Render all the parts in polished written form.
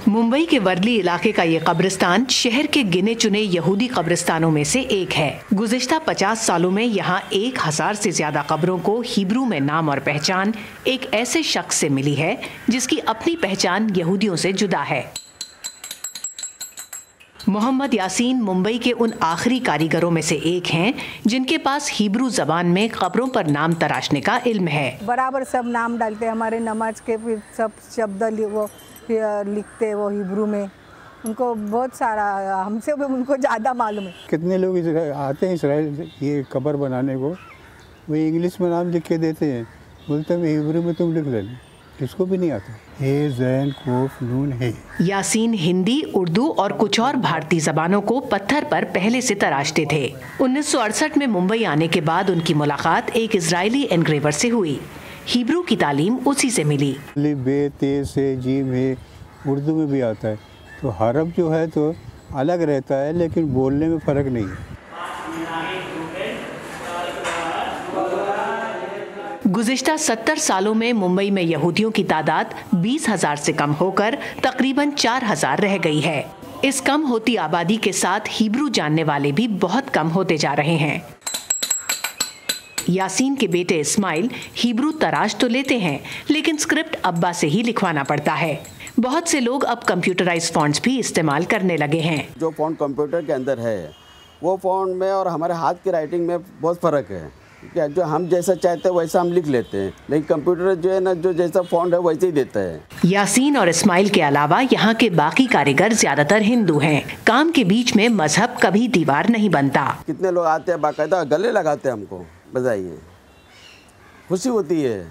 मुंबई के वर्ली इलाके का ये कब्रिस्तान शहर के गिने चुने यहूदी कब्रिस्तानों में से एक है। गुज़िश्ता 50 सालों में यहाँ 1000 से ज्यादा कब्रों को हिब्रू में नाम और पहचान एक ऐसे शख्स से मिली है जिसकी अपनी पहचान यहूदियों से जुदा है। मोहम्मद यासीन मुंबई के उन आखिरी कारीगरों में से एक हैं जिनके पास हिब्रू जबान में कब्रों पर नाम तराशने का इल्म है। बराबर सब नाम डालते हैं, हमारे नमाज के फिर सब शब्द वो लिखते वो हिब्रू में। उनको बहुत सारा, हमसे भी उनको ज़्यादा मालूम है। कितने लोग आते हैं इसराइल से ये कब्र बनाने को, वो इंग्लिश में नाम लिख के देते हैं, बोलते हैं हिब्रू में तुम लिख लेना, किसको भी नहीं आता। हे ज़ैन कोफ नून है। यासीन हिंदी, उर्दू और कुछ और भारतीय जबानों को पत्थर पर पहले से तराशते थे। 1968 में मुंबई आने के बाद उनकी मुलाकात एक इजरायली एनग्रेवर से हुई। हिब्रू की तालीम उसी से मिली। बे ते से जीम है, उर्दू में भी आता है, तो हरफ जो है तो अलग रहता है लेकिन बोलने में फ़र्क नहीं है। गुज़िश्ता 70 सालों में मुंबई में यहूदियों की तादाद 20,000 से कम होकर तकरीबन 4,000 रह गई है। इस कम होती आबादी के साथ हिब्रू जानने वाले भी बहुत कम होते जा रहे हैं। यासीन के बेटे इस्माइल हिब्रू तराश तो लेते हैं, लेकिन स्क्रिप्ट अब्बा से ही लिखवाना पड़ता है। बहुत से लोग अब कंप्यूटराइज्ड फॉन्ट्स भी इस्तेमाल करने लगे हैं। जो फॉन्ट कंप्यूटर के अंदर है वो फॉन्ट में और हमारे हाथ की राइटिंग में बहुत फ़र्क है। क्या जो हम जैसा चाहते हैं वैसा हम लिख लेते हैं, लेकिन कंप्यूटर जो है ना, जो जैसा फॉन्ट है वैसे ही देता है। यासीन और इस्माइल के अलावा यहाँ के बाकी कारीगर ज्यादातर हिंदू हैं। काम के बीच में मजहब कभी दीवार नहीं बनता। कितने लोग आते हैं बाकायदा गले लगाते हैं हमको, बजाइए, खुशी होती है,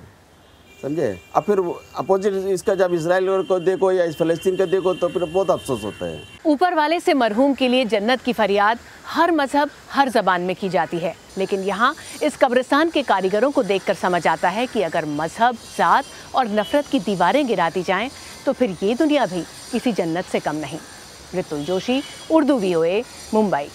समझे। अब फिर अपोजिट इसका जब इजराइल को देखो या इस फलस्तीन का देखो तो फिर बहुत अफसोस होता है। ऊपर वाले से मरहूम के लिए जन्नत की फरियाद हर मजहब हर जबान में की जाती है, लेकिन यहाँ इस कब्रिस्तान के कारीगरों को देखकर समझ आता है कि अगर मजहब, जात और नफरत की दीवारें गिरा दी जाएं तो फिर ये दुनिया भी किसी जन्नत से कम नहीं। ऋतुल जोशी, उर्दू VOA, मुंबई।